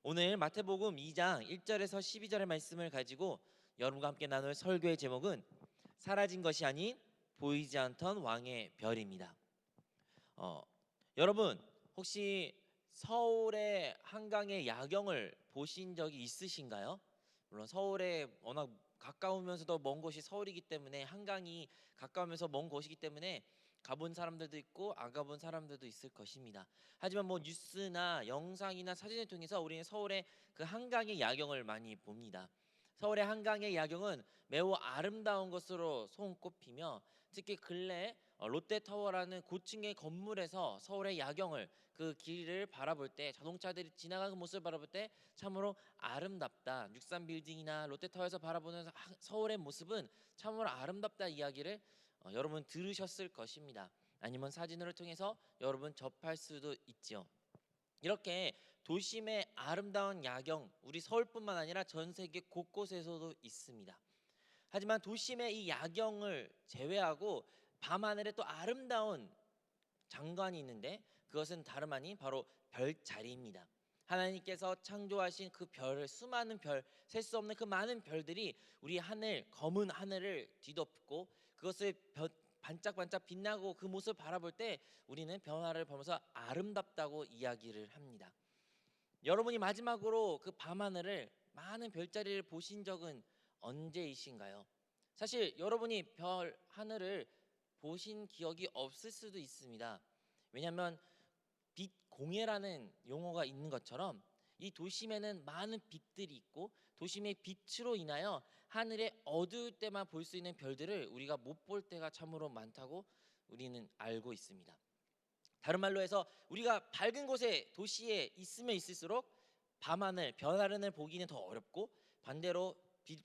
오늘 마태복음 2장 1절에서 12절의 말씀을 가지고 여러분과 함께 나눌 설교의 제목은 사라진 것이 아닌 보이지 않던 왕의 별입니다. 어, 여러분 혹시 서울의 한강의 야경을 보신 적이 있으신가요? 물론 서울에 워낙 가까우면서도 먼 곳이 서울이기 때문에 한강이 가까우면서 먼 곳이기 때문에 가본 사람들도 있고 안 가본 사람들도 있을 것입니다. 하지만 뭐 뉴스나 영상이나 사진을 통해서 우리는 서울의 그 한강의 야경을 많이 봅니다. 서울의 한강의 야경은 매우 아름다운 것으로 손꼽히며 특히 근래 롯데타워라는 고층의 건물에서 서울의 야경을 그 길을 바라볼 때 자동차들이 지나가는 모습을 바라볼 때 참으로 아름답다. 63 빌딩이나 롯데타워에서 바라보는 서울의 모습은 참으로 아름답다 이야기를 여러분 들으셨을 것입니다. 아니면 사진을 통해서 여러분 접할 수도 있죠. 이렇게 도심의 아름다운 야경 우리 서울뿐만 아니라 전 세계 곳곳에서도 있습니다. 하지만 도심의 이 야경을 제외하고 밤하늘에 또 아름다운 장관이 있는데 그것은 다름 아닌 바로 별자리입니다. 하나님께서 창조하신 그 별을 수많은 별, 셀 수 없는 그 많은 별들이 우리 하늘 검은 하늘을 뒤덮고 그것을 반짝반짝 빛나고 그 모습을 바라볼 때 우리는 변화를 보면서 아름답다고 이야기를 합니다. 여러분이 마지막으로 그 밤하늘을 많은 별자리를 보신 적은 언제이신가요? 사실 여러분이 별 하늘을 보신 기억이 없을 수도 있습니다. 왜냐하면 빛 공해라는 용어가 있는 것처럼 이 도심에는 많은 빛들이 있고 도심의 빛으로 인하여 하늘에 어두울 때만 볼 수 있는 별들을 우리가 못 볼 때가 참으로 많다고 우리는 알고 있습니다. 다른 말로 해서 우리가 밝은 곳에 도시에 있으면 있을수록 밤하늘, 별하늘을 보기는 더 어렵고 반대로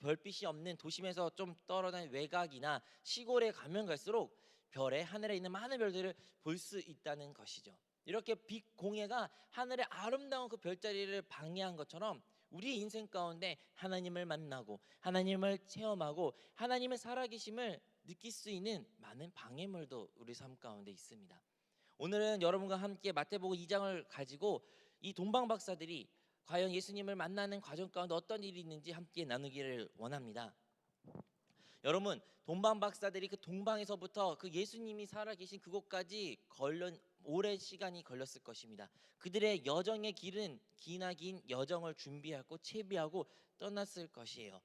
별빛이 없는 도심에서 좀 떨어진 외곽이나 시골에 가면 갈수록 별에 하늘에 있는 많은 별들을 볼 수 있다는 것이죠. 이렇게 빛 공해가 하늘의 아름다운 그 별자리를 방해한 것처럼 우리 인생 가운데 하나님을 만나고 하나님을 체험하고 하나님의 살아계심을 느낄 수 있는 많은 방해물도 우리 삶 가운데 있습니다. 오늘은 여러분과 함께 마태복음 2장을 가지고 이 동방 박사들이 과연 예수님을 만나는 과정 가운데 어떤 일이 있는지 함께 나누기를 원합니다. 여러분, 동방 박사들이 그 동방에서부터 그 예수님이 살아계신 그곳까지 오랜 시간이 걸렸을 것입니다. 그들의 여정의 길은 기나긴 여정을 준비하고 채비하고 떠났을 것이에요.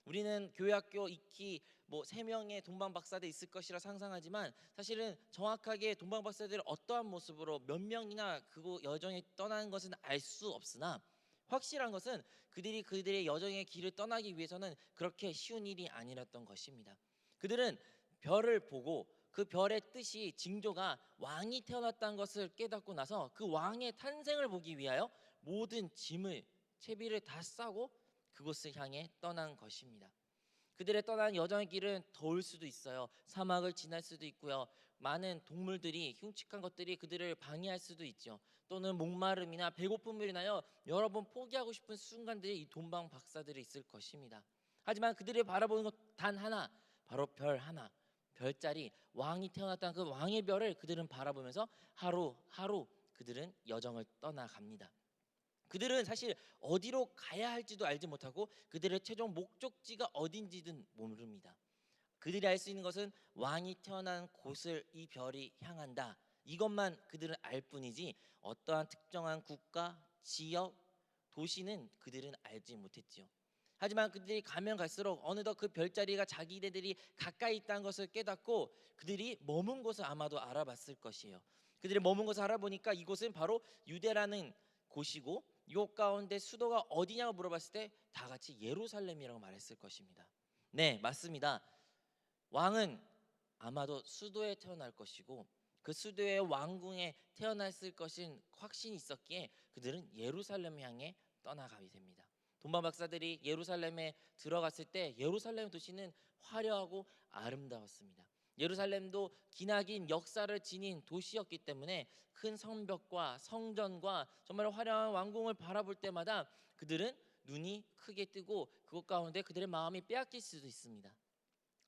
우리는 교회학교 익히 뭐 3명의 동방 박사들이 있을 것이라 상상하지만 사실은 정확하게 동방 박사들이 어떠한 모습으로 몇 명이나 그 여정에 떠나는 것은 알 수 없으나 확실한 것은 그들이 그들의 여정의 길을 떠나기 위해서는 그렇게 쉬운 일이 아니었던 것입니다. 그들은 별을 보고 그 별의 뜻이 징조가 왕이 태어났다는 것을 깨닫고 나서 그 왕의 탄생을 보기 위하여 모든 짐을 채비를 다 싸고 그곳을 향해 떠난 것입니다. 그들의 떠난 여정의 길은 더울 수도 있어요. 사막을 지날 수도 있고요. 많은 동물들이 흉측한 것들이 그들을 방해할 수도 있죠. 또는 목마름이나 배고픔으로 인하여 여러 번 포기하고 싶은 순간들이 이 동방 박사들이 있을 것입니다. 하지만 그들이 바라보는 것 단 하나, 바로 별 하나, 별자리, 왕이 태어났다는 그 왕의 별을 그들은 바라보면서 하루하루 그들은 여정을 떠나갑니다. 그들은 사실 어디로 가야 할지도 알지 못하고 그들의 최종 목적지가 어딘지는 모릅니다. 그들이 알 수 있는 것은 왕이 태어난 곳을 이 별이 향한다. 이것만 그들은 알 뿐이지 어떠한 특정한 국가, 지역, 도시는 그들은 알지 못했지요. 하지만 그들이 가면 갈수록 어느덧 그 별자리가 자기네들이 가까이 있다는 것을 깨닫고 그들이 머문 곳을 아마도 알아봤을 것이에요. 그들이 머문 곳을 알아보니까 이곳은 바로 유대라는 곳이고 이곳 가운데 수도가 어디냐고 물어봤을 때 다 같이 예루살렘이라고 말했을 것입니다. 네, 맞습니다. 왕은 아마도 수도에 태어날 것이고 그 수도의 왕궁에 태어났을 것인 확신이 있었기에 그들은 예루살렘 향해 떠나가게 됩니다. 동방 박사들이 예루살렘에 들어갔을 때 예루살렘 도시는 화려하고 아름다웠습니다. 예루살렘도 기나긴 역사를 지닌 도시였기 때문에 큰 성벽과 성전과 정말 화려한 왕궁을 바라볼 때마다 그들은 눈이 크게 뜨고 그것 가운데 그들의 마음이 빼앗길 수도 있습니다.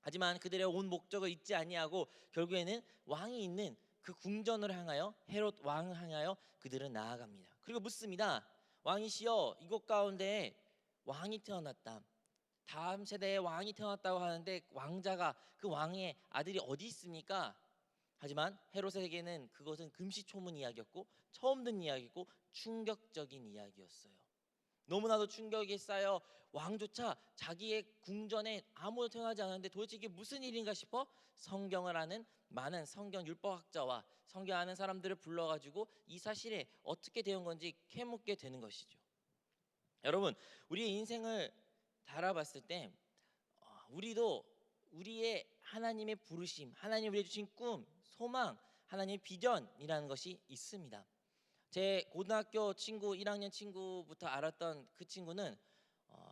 하지만 그들의 온 목적을 잊지 아니하고 결국에는 왕이 있는 그 궁전을 향하여 헤롯 왕을 향하여 그들은 나아갑니다. 그리고 묻습니다. 왕이시여, 이곳 가운데 왕이 태어났다. 다음 세대에 왕이 태어났다고 하는데 왕자가, 그 왕의 아들이 어디 있습니까? 하지만 헤롯에게는 그것은 금시초문 이야기였고 처음 듣는 이야기고 충격적인 이야기였어요. 너무나도 충격에 쌓여 왕조차 자기의 궁전에 아무도 태어나지 않았는데 도대체 이게 무슨 일인가 싶어 성경을 아는 많은 성경 율법학자와 성경 아는 사람들을 불러가지고 이 사실에 어떻게 되온 건지 캐묻게 되는 것이죠. 여러분, 우리의 인생을 달아봤을 때 우리도 우리의 하나님의 부르심, 하나님 우리에게 주신 꿈, 소망, 하나님의 비전이라는 것이 있습니다. 제 고등학교 친구 1학년 친구부터 알았던 그 친구는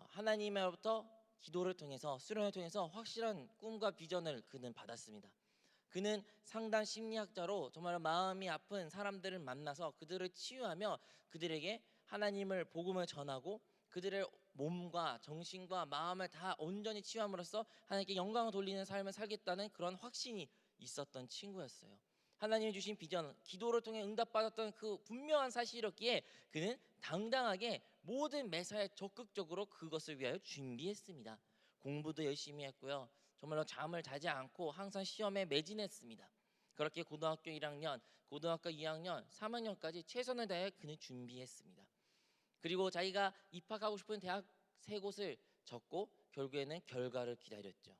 하나님으로부터 기도를 통해서 수련을 통해서 확실한 꿈과 비전을 그는 받았습니다. 그는 상담 심리학자로 정말 마음이 아픈 사람들을 만나서 그들을 치유하며 그들에게 하나님을 복음을 전하고 그들의 몸과 정신과 마음을 다 온전히 치유함으로써 하나님께 영광을 돌리는 삶을 살겠다는 그런 확신이 있었던 친구였어요. 하나님이 주신 비전, 기도를 통해 응답받았던 그 분명한 사실이었기에 그는 당당하게 모든 매사에 적극적으로 그것을 위하여 준비했습니다. 공부도 열심히 했고요. 정말로 잠을 자지 않고 항상 시험에 매진했습니다. 그렇게 고등학교 1학년, 고등학교 2학년, 3학년까지 최선을 다해 그는 준비했습니다. 그리고 자기가 입학하고 싶은 대학 세 곳을 적고 결국에는 결과를 기다렸죠.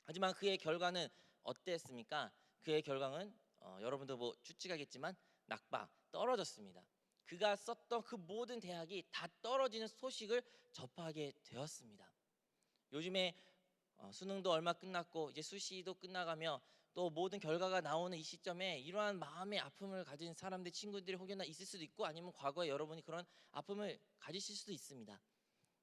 하지만 그의 결과는 어땠습니까? 그의 결과는 여러분도 뭐 추측하겠지만 낙방, 떨어졌습니다. 그가 썼던 그 모든 대학이 다 떨어지는 소식을 접하게 되었습니다. 요즘에 수능도 얼마 끝났고 이제 수시도 끝나가며 또 모든 결과가 나오는 이 시점에 이러한 마음의 아픔을 가진 사람들, 친구들이 혹여나 있을 수도 있고 아니면 과거에 여러분이 그런 아픔을 가지실 수도 있습니다.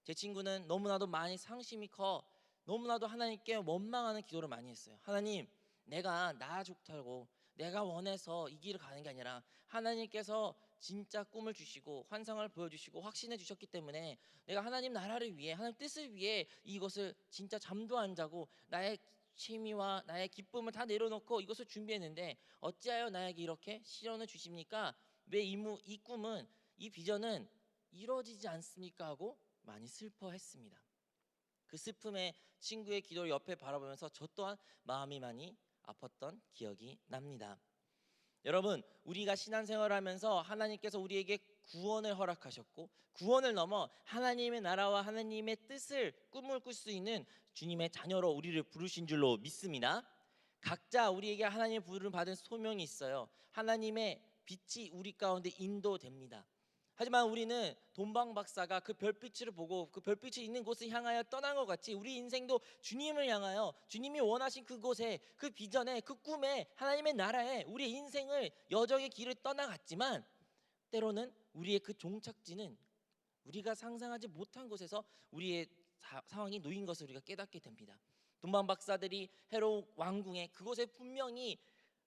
제 친구는 너무나도 많이 상심이 커 너무나도 하나님께 원망하는 기도를 많이 했어요. 하나님, 내가 나 좋다고 내가 원해서 이 길을 가는 게 아니라 하나님께서 진짜 꿈을 주시고 환상을 보여주시고 확신해 주셨기 때문에 내가 하나님 나라를 위해 하나님 뜻을 위해 이것을 진짜 잠도 안 자고 나의 취미와 나의 기쁨을 다 내려놓고 이것을 준비했는데 어찌하여 나에게 이렇게 시련을 주십니까? 왜 이 꿈은 이 비전은 이루어지지 않습니까? 하고 많이 슬퍼했습니다. 그 슬픔에 친구의 기도를 옆에 바라보면서 저 또한 마음이 많이 아팠던 기억이 납니다. 여러분, 우리가 신앙생활을 하면서 하나님께서 우리에게 구원을 허락하셨고 구원을 넘어 하나님의 나라와 하나님의 뜻을 꿈을 꿀 수 있는 주님의 자녀로 우리를 부르신 줄로 믿습니다. 각자 우리에게 하나님의 부름을 받은 소명이 있어요. 하나님의 빛이 우리 가운데 인도됩니다. 하지만 우리는 돈방 박사가 그 별빛을 보고 그 별빛이 있는 곳을 향하여 떠난 것 같이 우리 인생도 주님을 향하여 주님이 원하신 그곳에 그 비전에 그 꿈에 하나님의 나라에 우리의 인생을 여정의 길을 떠나갔지만 때로는 우리의 그 종착지는 우리가 상상하지 못한 곳에서 우리의 상황이 놓인 것을 우리가 깨닫게 됩니다. 돈방 박사들이 헤롯 왕궁에 그곳에 분명히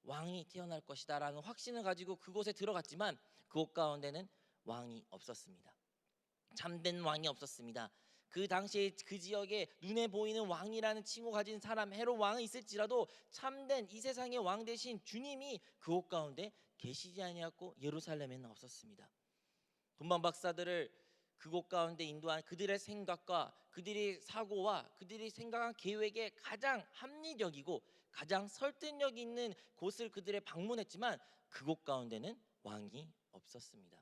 왕이 태어날 것이다라는 확신을 가지고 그곳에 들어갔지만 그곳 가운데는 왕이 없었습니다. 참된 왕이 없었습니다. 그 당시에 그 지역에 눈에 보이는 왕이라는 칭호 가진 사람 헤롯 왕은 있을지라도 참된 이 세상의 왕 대신 주님이 그곳 가운데 계시지 아니하고 예루살렘에는 없었습니다. 돈방 박사들을 그곳 가운데 인도한 그들의 생각과 그들의 사고와 그들이 생각한 계획에 가장 합리적이고 가장 설득력 있는 곳을 그들의 방문했지만 그곳 가운데는 왕이 없었습니다.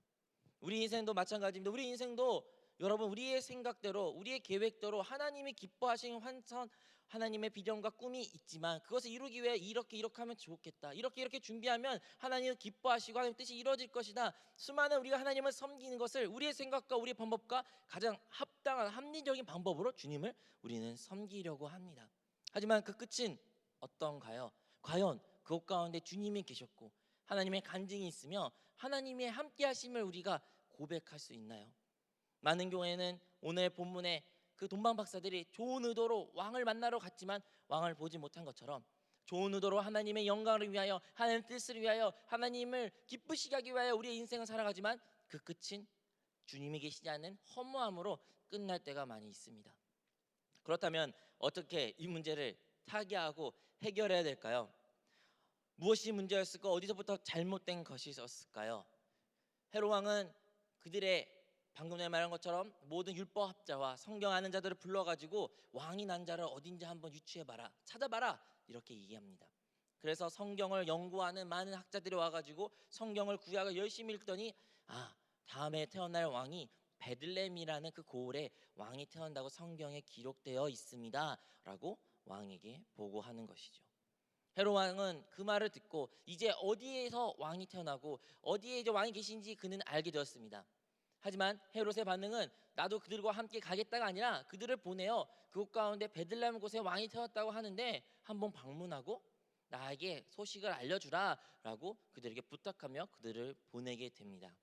우리 인생도 마찬가지입니다. 우리 인생도 여러분 우리의 생각대로 우리의 계획대로 하나님이 기뻐하시는 환선 하나님의 비전과 꿈이 있지만 그것을 이루기 위해 이렇게 하면 좋겠다. 이렇게 준비하면 하나님을 기뻐하시고 하나님 뜻이 이루어질 것이다. 수많은 우리가 하나님을 섬기는 것을 우리의 생각과 우리의 방법과 가장 합당한 합리적인 방법으로 주님을 우리는 섬기려고 합니다. 하지만 그 끝은 어떤가요? 과연 그곳 가운데 주님이 계셨고 하나님의 간증이 있으며 하나님의 함께 하심을 우리가 고백할 수 있나요? 많은 경우에는 오늘 본문에 그 돈방 박사들이 좋은 의도로 왕을 만나러 갔지만 왕을 보지 못한 것처럼 좋은 의도로 하나님의 영광을 위하여 하나님의 뜻을 위하여 하나님을 기쁘시게 하기 위하여 우리의 인생을 살아가지만 그 끝은 주님이 계시지 않는 허무함으로 끝날 때가 많이 있습니다. 그렇다면 어떻게 이 문제를 타개하고 해결해야 될까요? 무엇이 문제였을까? 어디서부터 잘못된 것이 있었을까요? 헤롯 왕은 그들의 방금 전에 말한 것처럼 모든 율법학자와 성경 아는 자들을 불러가지고 왕이 난 자를 어딘지 한번 유추해봐라, 찾아봐라, 이렇게 얘기합니다. 그래서 성경을 연구하는 많은 학자들이 와가지고 성경을 구약을 열심히 읽더니 다음에 태어날 왕이 베들레헴이라는 그 고을에 왕이 태어난다고 성경에 기록되어 있습니다 라고 왕에게 보고하는 것이죠. 헤롯 왕은 그 말을 듣고 이제 어디에서 왕이 태어나고 어디에 이제 왕이 계신지 그는 알게 되었습니다. 하지만 헤롯의 반응은 나도 그들과 함께 가겠다가 아니라 그들을 보내어 그곳 가운데 베들레헴 곳에 왕이 태어났다고 하는데 한번 방문하고 나에게 소식을 알려주라 라고 그들에게 부탁하며 그들을 보내게 됩니다.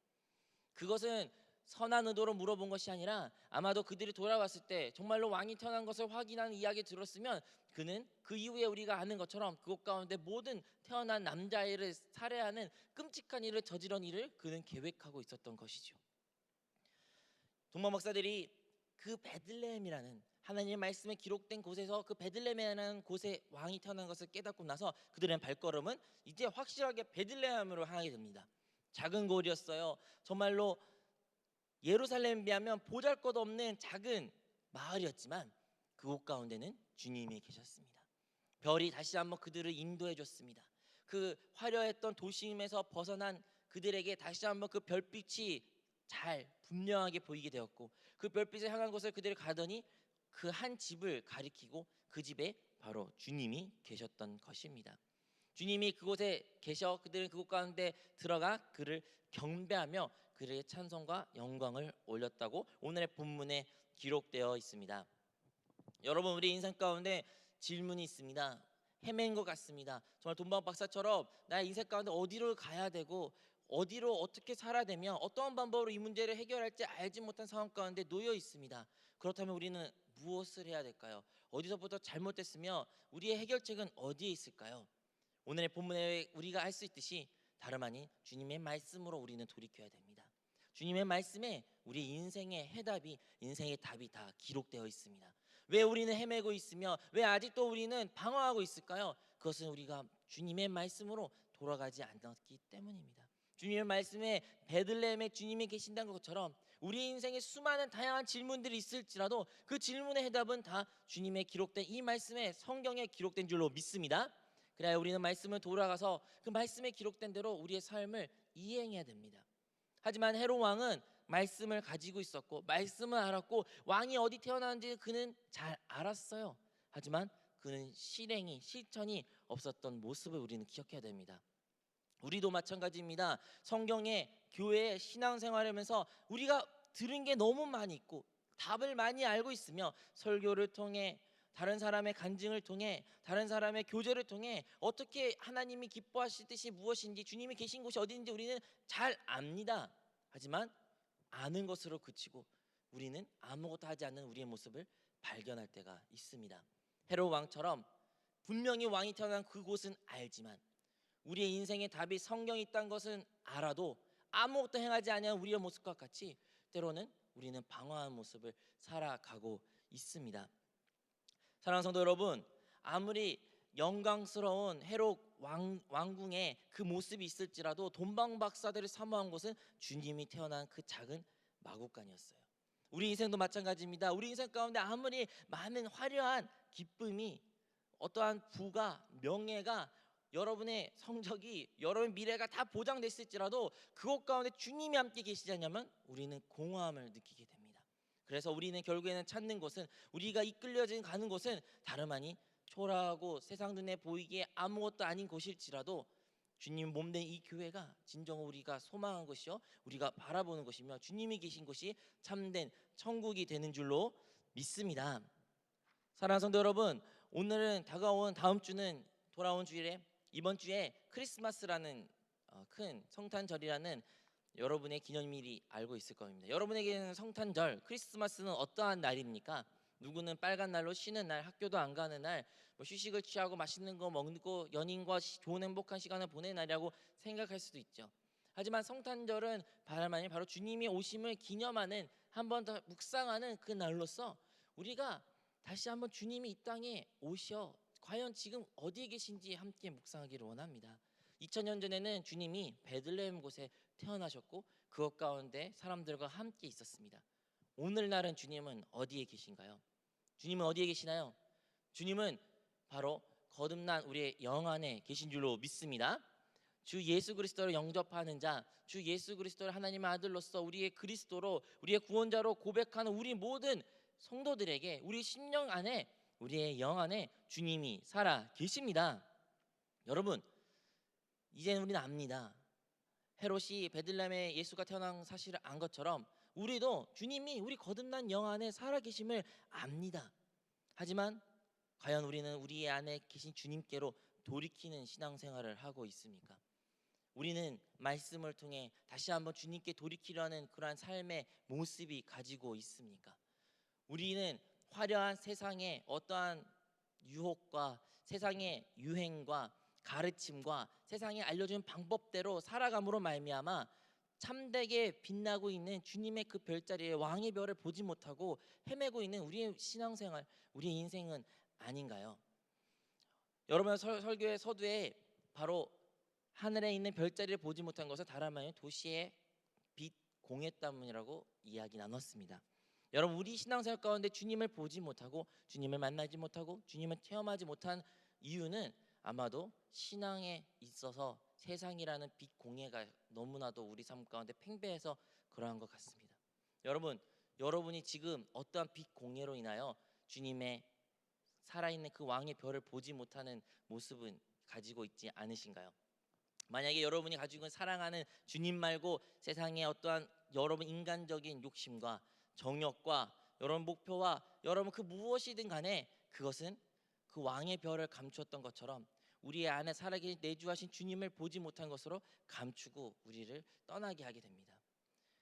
그것은 선한 의도로 물어본 것이 아니라 아마도 그들이 돌아왔을 때 정말로 왕이 태어난 것을 확인하는 이야기 들었으면 그는 그 이후에 우리가 아는 것처럼 그곳 가운데 모든 태어난 남자아이를 살해하는 끔찍한 일을 저지른 일을 그는 계획하고 있었던 것이죠. 동방 박사들이 그 베들레헴이라는 하나님의 말씀에 기록된 곳에서 그 베들레헴이라는 곳에 왕이 태어난 것을 깨닫고 나서 그들의 발걸음은 이제 확실하게 베들레헴으로 향하게 됩니다. 작은 고을이었어요. 정말로 예루살렘에 비하면 보잘것없는 작은 마을이었지만 그곳 가운데는 주님이 계셨습니다. 별이 다시 한번 그들을 인도해 줬습니다. 그 화려했던 도심에서 벗어난 그들에게 다시 한번 그 별빛이 잘 분명하게 보이게 되었고, 그 별빛을 향한 곳을 그들이 가더니 그 한 집을 가리키고 그 집에 바로 주님이 계셨던 것입니다. 주님이 그곳에 계셔 그들은 그곳 가운데 들어가 그를 경배하며 그의 찬송과 영광을 올렸다고 오늘의 본문에 기록되어 있습니다. 여러분, 우리 인생 가운데 질문이 있습니다. 헤맨 것 같습니다. 정말 돈방 박사처럼 나의 인생 가운데 어디로 가야 되고 어디로 어떻게 살아야 되며 어떠한 방법으로 이 문제를 해결할지 알지 못한 상황 가운데 놓여 있습니다. 그렇다면 우리는 무엇을 해야 될까요? 어디서부터 잘못됐으며 우리의 해결책은 어디에 있을까요? 오늘의 본문에 우리가 알 수 있듯이 다름 아닌 주님의 말씀으로 우리는 돌이켜야 됩니다. 주님의 말씀에 우리 인생의 해답이, 인생의 답이 다 기록되어 있습니다. 왜 우리는 헤매고 있으며 왜 아직도 우리는 방황하고 있을까요? 그것은 우리가 주님의 말씀으로 돌아가지 않았기 때문입니다. 주님의 말씀에 베들레헴에 주님이 계신다는 것처럼 우리 인생에 수많은 다양한 질문들이 있을지라도 그 질문의 해답은 다 주님의 기록된 이 말씀에 성경에 기록된 줄로 믿습니다. 그래야 우리는 말씀을 돌아가서 그 말씀에 기록된 대로 우리의 삶을 이행해야 됩니다. 하지만 헤롯 왕은 말씀을 가지고 있었고 말씀을 알았고 왕이 어디 태어나는지 그는 잘 알았어요. 하지만 그는 실천이 없었던 모습을 우리는 기억해야 됩니다. 우리도 마찬가지입니다. 성경에 교회에 신앙생활하면서 우리가 들은 게 너무 많이 있고 답을 많이 알고 있으며 설교를 통해 다른 사람의 간증을 통해 다른 사람의 교제를 통해 어떻게 하나님이 기뻐하실 뜻이 무엇인지 주님이 계신 곳이 어디인지 우리는 잘 압니다. 하지만 아는 것으로 그치고 우리는 아무것도 하지 않는 우리의 모습을 발견할 때가 있습니다. 헤롯 왕처럼 분명히 왕이 태어난 그곳은 알지만 우리의 인생의 답이 성경에 있다는 것은 알아도 아무것도 행하지 않은 우리의 모습과 같이 때로는 우리는 방황한 모습을 살아가고 있습니다. 사랑하는 성도 여러분, 아무리 영광스러운 헤롯 왕궁의 그 모습이 있을지라도 돈방 박사들을 사모한 곳은 주님이 태어난 그 작은 마구간이었어요. 우리 인생도 마찬가지입니다. 우리 인생 가운데 아무리 많은 화려한 기쁨이, 어떠한 부가, 명예가, 여러분의 성적이, 여러분의 미래가 다 보장됐을지라도 그곳 가운데 주님이 함께 계시지 않냐면 우리는 공허함을 느끼게 됩니다. 그래서 우리는 결국에는 찾는 곳은, 우리가 이끌려진 가는 곳은 다름 아닌 초라하고 세상 눈에 보이기에 아무것도 아닌 곳일지라도 주님 몸된 이 교회가 진정 우리가 소망한 것이요 우리가 바라보는 것이며 주님이 계신 곳이 참된 천국이 되는 줄로 믿습니다. 사랑하는 성도 여러분, 오늘은 다가온 다음 주는 돌아온 주일에 이번 주에 크리스마스라는 큰 성탄절이라는 여러분의 기념일이 알고 있을 겁니다. 여러분에게는 성탄절, 크리스마스는 어떠한 날입니까? 누구는 빨간 날로 쉬는 날, 학교도 안 가는 날, 휴식을 취하고 맛있는 거 먹고 연인과 좋은 행복한 시간을 보내는 날이라고 생각할 수도 있죠. 하지만 성탄절은 바로 주님이 오심을 기념하는, 한 번 더 묵상하는 그 날로서 우리가 다시 한번 주님이 이 땅에 오셔 과연 지금 어디에 계신지 함께 묵상하기를 원합니다. 2000년 전에는 주님이 베들레헴 곳에 태어나셨고 그것 가운데 사람들과 함께 있었습니다. 오늘날은 주님은 어디에 계신가요? 주님은 어디에 계시나요? 주님은 바로 거듭난 우리의 영 안에 계신 줄로 믿습니다. 주 예수 그리스도를 영접하는 자, 주 예수 그리스도를 하나님의 아들로서 우리의 그리스도로 우리의 구원자로 고백하는 우리 모든 성도들에게 우리 심령 안에 우리의 영 안에 주님이 살아 계십니다. 여러분, 이제는 우리는 압니다. 헤롯이 베들레헴에 예수가 태어난 사실을 안 것처럼 우리도 주님이 우리 거듭난 영 안에 살아 계심을 압니다. 하지만 과연 우리는 우리 안에 계신 주님께로 돌이키는 신앙생활을 하고 있습니까? 우리는 말씀을 통해 다시 한번 주님께 돌이키려는 그러한 삶의 모습이 가지고 있습니까? 우리는 화려한 세상의 어떠한 유혹과 세상의 유행과 가르침과 세상에 알려준 방법대로 살아감으로 말미암아 참되게 빛나고 있는 주님의 그 별자리에 왕의 별을 보지 못하고 헤매고 있는 우리의 신앙생활, 우리의 인생은 아닌가요? 여러분 설교의 서두에 바로 하늘에 있는 별자리를 보지 못한 것은 다름 아닌 도시의 빛 공해 때문이라고 이야기 나눴습니다. 여러분, 우리 신앙생활 가운데 주님을 보지 못하고 주님을 만나지 못하고 주님을 체험하지 못한 이유는 아마도 신앙에 있어서 세상이라는 빛 공해가 너무나도 우리 삶 가운데 팽배해서 그러한 것 같습니다. 여러분, 여러분이 지금 어떠한 빛 공해로 인하여 주님의 살아있는 그 왕의 별을 보지 못하는 모습은 가지고 있지 않으신가요? 만약에 여러분이 가지고 있는 사랑하는 주님 말고 세상의 어떠한 여러분 인간적인 욕심과 정욕과 여러분 목표와 여러분 그 무엇이든 간에 그것은 그 왕의 별을 감추었던 것처럼 우리 안에 살아계신 내주하신 주님을 보지 못한 것으로 감추고 우리를 떠나게 하게 됩니다.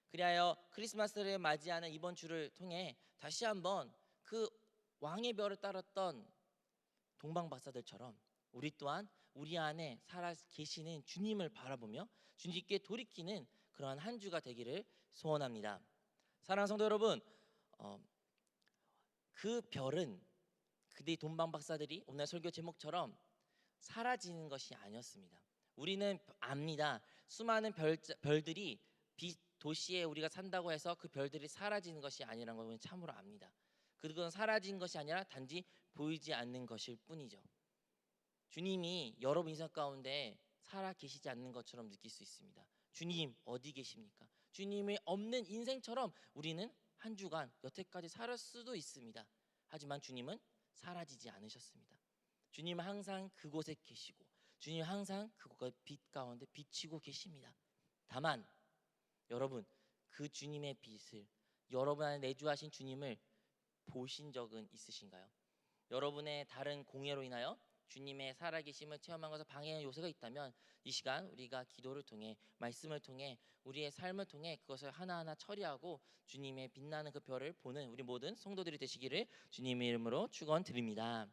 그리하여 크리스마스를 맞이하는 이번 주를 통해 다시 한번 그 왕의 별을 따랐던 동방 박사들처럼 우리 또한 우리 안에 살아 계시는 주님을 바라보며 주님께 돌이키는 그러한 한 주가 되기를 소원합니다. 사랑하는 성도 여러분, 그 별은 그대 동방 박사들이 오늘 설교 제목처럼 사라지는 것이 아니었습니다. 우리는 압니다. 수많은 별들이 도시에 우리가 산다고 해서 그 별들이 사라지는 것이 아니라는 걸 우리는 참으로 압니다. 그건 사라진 것이 아니라 단지 보이지 않는 것일 뿐이죠. 주님이 여러분 인생 가운데 살아 계시지 않는 것처럼 느낄 수 있습니다. 주님 어디 계십니까? 주님이 없는 인생처럼 우리는 한 주간 여태까지 살 수도 있습니다. 하지만 주님은 사라지지 않으셨습니다. 주님은 항상 그곳에 계시고 주님 항상 그곳의 빛 가운데 비치고 계십니다. 다만 여러분, 그 주님의 빛을 여러분 안에 내주하신 주님을 보신 적은 있으신가요? 여러분의 다른 공예로 인하여 주님의 살아계심을 체험한 것을 방해하는 요소가 있다면 이 시간 우리가 기도를 통해 말씀을 통해 우리의 삶을 통해 그것을 하나하나 처리하고 주님의 빛나는 그 별을 보는 우리 모든 성도들이 되시기를 주님의 이름으로 축원드립니다.